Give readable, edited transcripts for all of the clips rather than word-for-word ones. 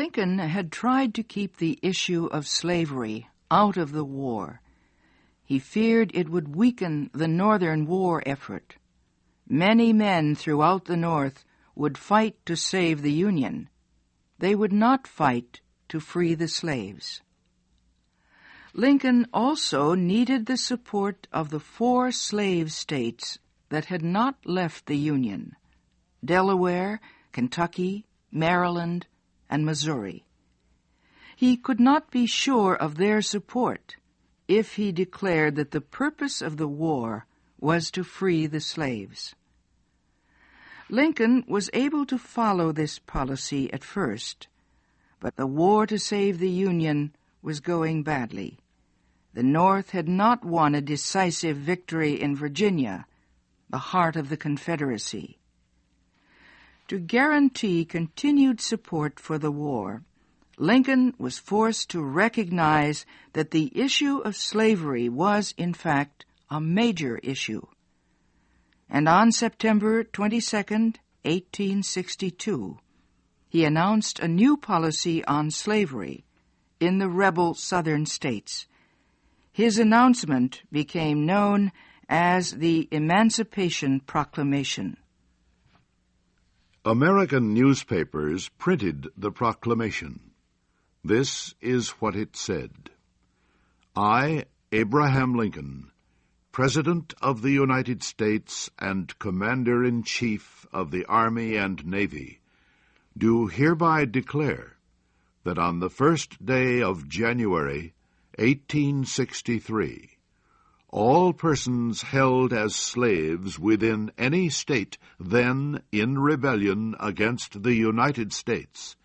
Lincoln had tried to keep the issue of slavery out of the war. He feared it would weaken the Northern war effort. Many men throughout the North would fight to save the Union. They would not fight to free the slaves. Lincoln also needed the support of the 4 slave states that had not left the Union: Delaware, Kentucky, Maryland, and Missouri. He could not be sure of their support if he declared that the purpose of the war was to free the slaves. Lincoln was able to follow this policy at first, but the war to save the Union was going badly. The North had not won a decisive victory in Virginia, the heart of the Confederacy. To guarantee continued support for the war, Lincoln was forced to recognize that the issue of slavery was, in fact, a major issue. And on September 22, 1862, he announced a new policy on slavery in the rebel Southern states. His announcement became known as the Emancipation Proclamation. American newspapers printed the proclamation. This is what it said: I, Abraham Lincoln, President of the United States and Commander-in-Chief of the Army and Navy, do hereby declare that on the first day of January, 1863, all persons held as slaves within any state then in rebellion against the United States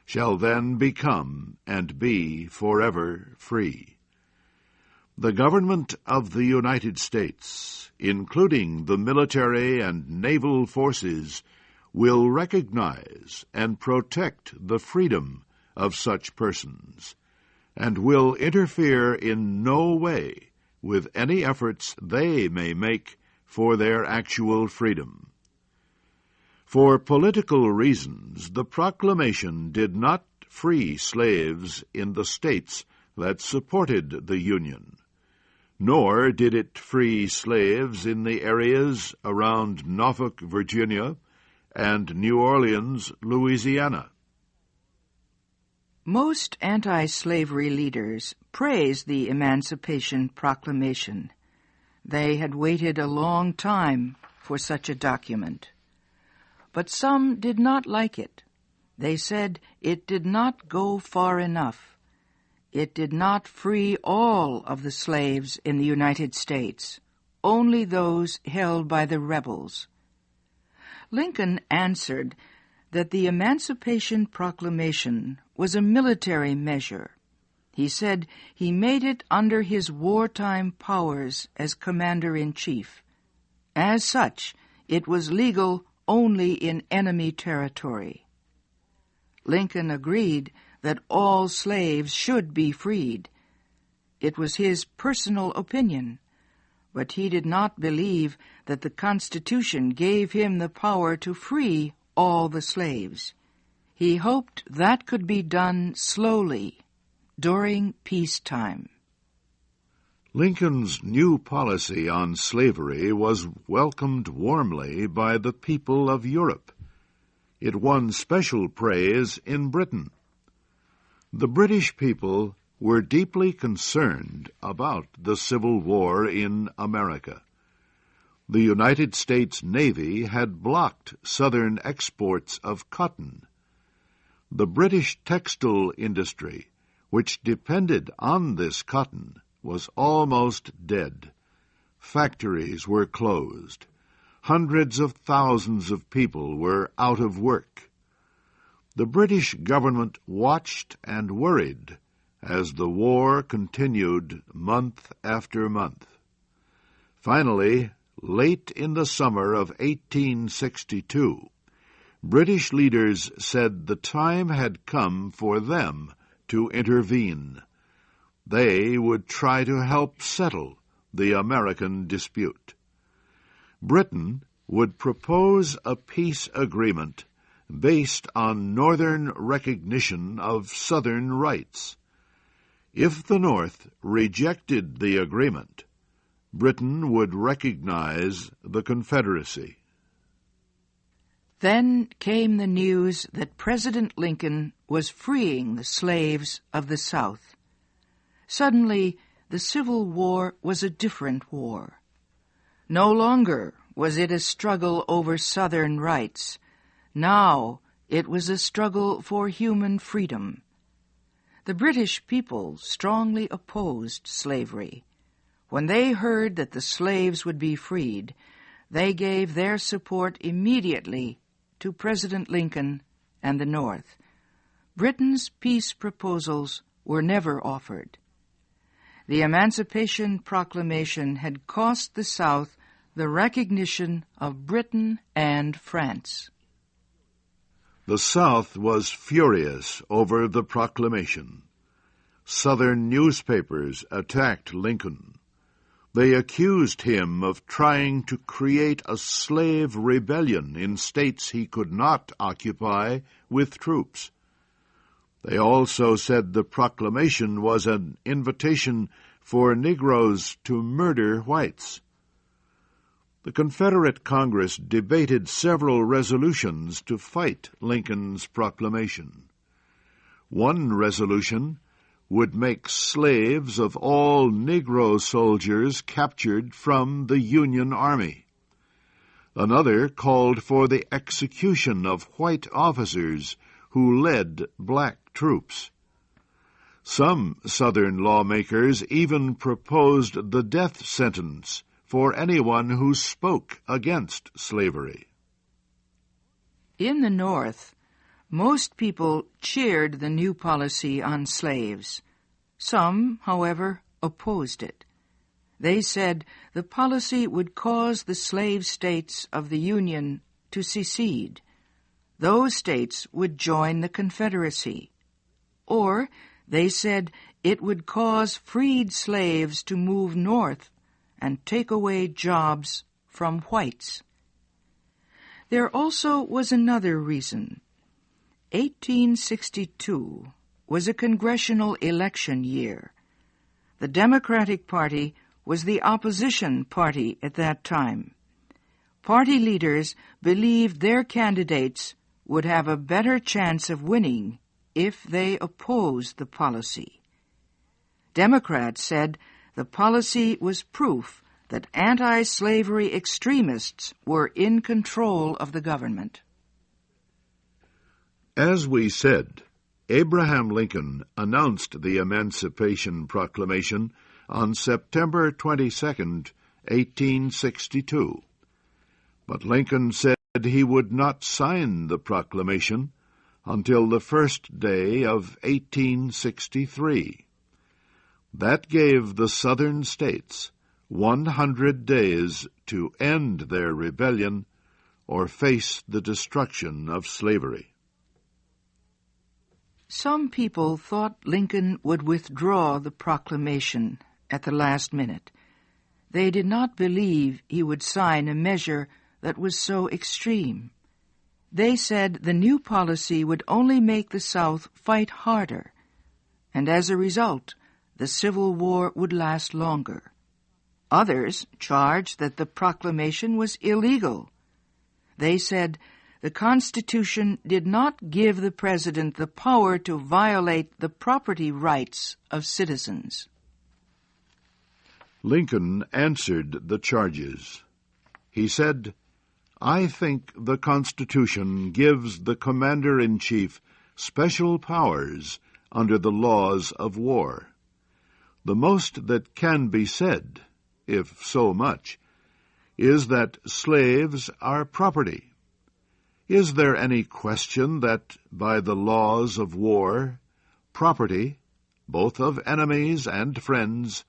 shall then become and be forever free. The government of the United States, including the military and naval forces, will recognize and protect the freedom of such persons, and will interfere in no way with any efforts they may make for their actual freedom. For political reasons, the proclamation did not free slaves in the states that supported the Union, nor did it free slaves in the areas around Norfolk, Virginia, and New Orleans, Louisiana. Most anti-slavery leaders praised the Emancipation Proclamation. They had waited a long time for such a document. But some did not like it. They said it did not go far enough. It did not free all of the slaves in the United States, only those held by the rebels. Lincoln answered that the Emancipation Proclamation was a military measure. He said he made it under his wartime powers as Commander-in-Chief. As such, it was legal only in enemy territory. Lincoln agreed that all slaves should be freed. It was his personal opinion, but he did not believe that the Constitution gave him the power to free all the slaves. He hoped that could be done slowly during peacetime. Lincoln's new policy on slavery was welcomed warmly by the people of Europe. It won special praise in Britain. The British people were deeply concerned about the Civil War in America. The United States Navy had blocked Southern exports of cotton. The British textile industry, which depended on this cotton, was almost dead. Factories were closed. Hundreds of thousands of people were out of work. The British government watched and worried as the war continued month after month. Finally, late in the summer of 1862, British leaders said the time had come for them to intervene. They would try to help settle the American dispute. Britain would propose a peace agreement based on Northern recognition of Southern rights. If the North rejected the agreement, Britain would recognize the Confederacy. Then came the news that President Lincoln was freeing the slaves of the South. Suddenly, the Civil War was a different war. No longer was it a struggle over Southern rights. Now it was a struggle for human freedom. The British people strongly opposed slavery. When they heard that the slaves would be freed, they gave their support immediately to President Lincoln and the North. Britain's peace proposals were never offered. The Emancipation Proclamation had cost the South the recognition of Britain and France. The South was furious over the proclamation. Southern newspapers attacked Lincoln. They accused him of trying to create a slave rebellion in states he could not occupy with troops. They also said the proclamation was an invitation for Negroes to murder whites. The Confederate Congress debated several resolutions to fight Lincoln's proclamation. One resolution would make slaves of all Negro soldiers captured from the Union Army. Another called for the execution of white officers who led black troops. Some Southern lawmakers even proposed the death sentence for anyone who spoke against slavery. In the North, most people cheered the new policy on slaves. Some, however, opposed it. They said the policy would cause the slave states of the Union to secede. Those states would join the Confederacy. Or, they said, it would cause freed slaves to move north and take away jobs from whites. There also was another reason. 1862 was a congressional election year. The Democratic Party was the opposition party at that time. Party leaders believed their candidates would have a better chance of winning if they opposed the policy. Democrats said the policy was proof that anti-slavery extremists were in control of the government. As we said, Abraham Lincoln announced the Emancipation Proclamation on September 22, 1862. But Lincoln said he would not sign the proclamation until the first day of 1863. That gave the Southern states 100 days to end their rebellion or face the destruction of slavery. Some people thought Lincoln would withdraw the proclamation at the last minute. They did not believe he would sign a measure that was so extreme. They said the new policy would only make the South fight harder, and as a result, the Civil War would last longer. Others charged that the proclamation was illegal. They said the Constitution did not give the President the power to violate the property rights of citizens. Lincoln answered the charges. He said, "I think the Constitution gives the Commander-in-Chief special powers under the laws of war. The most that can be said, if so much, is that slaves are property. Is there any question that, by the laws of war, property, both of enemies and friends,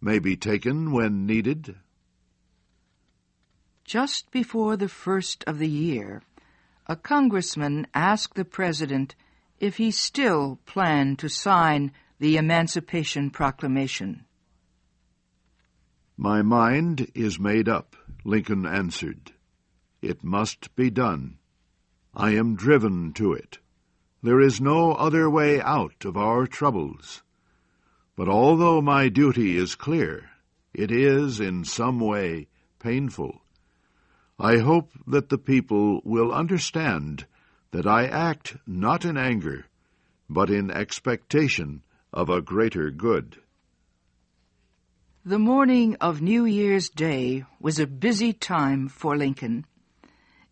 may be taken when needed?" Just before the first of the year, a congressman asked the President if he still planned to sign the Emancipation Proclamation. "My mind is made up," Lincoln answered. "It must be done." I am driven to it. There is no other way out of our troubles. But although my duty is clear, it is, in some way, painful. I hope that the people will understand that I act not in anger, but in expectation of a greater good. The morning of New Year's Day was a busy time for Lincoln.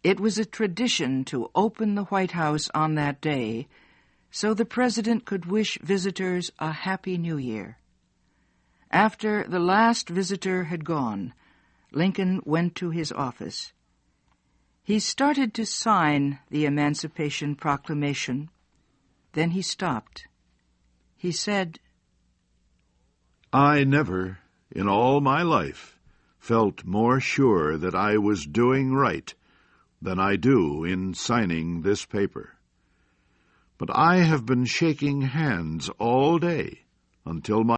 It was a tradition to open the White House on that day so the President could wish visitors a Happy New Year. After the last visitor had gone, Lincoln went to his office. He started to sign the Emancipation Proclamation. Then he stopped. He said, I never, in all my life, felt more sure that I was doing right than I do in signing this paper. But I have been shaking hands all day until my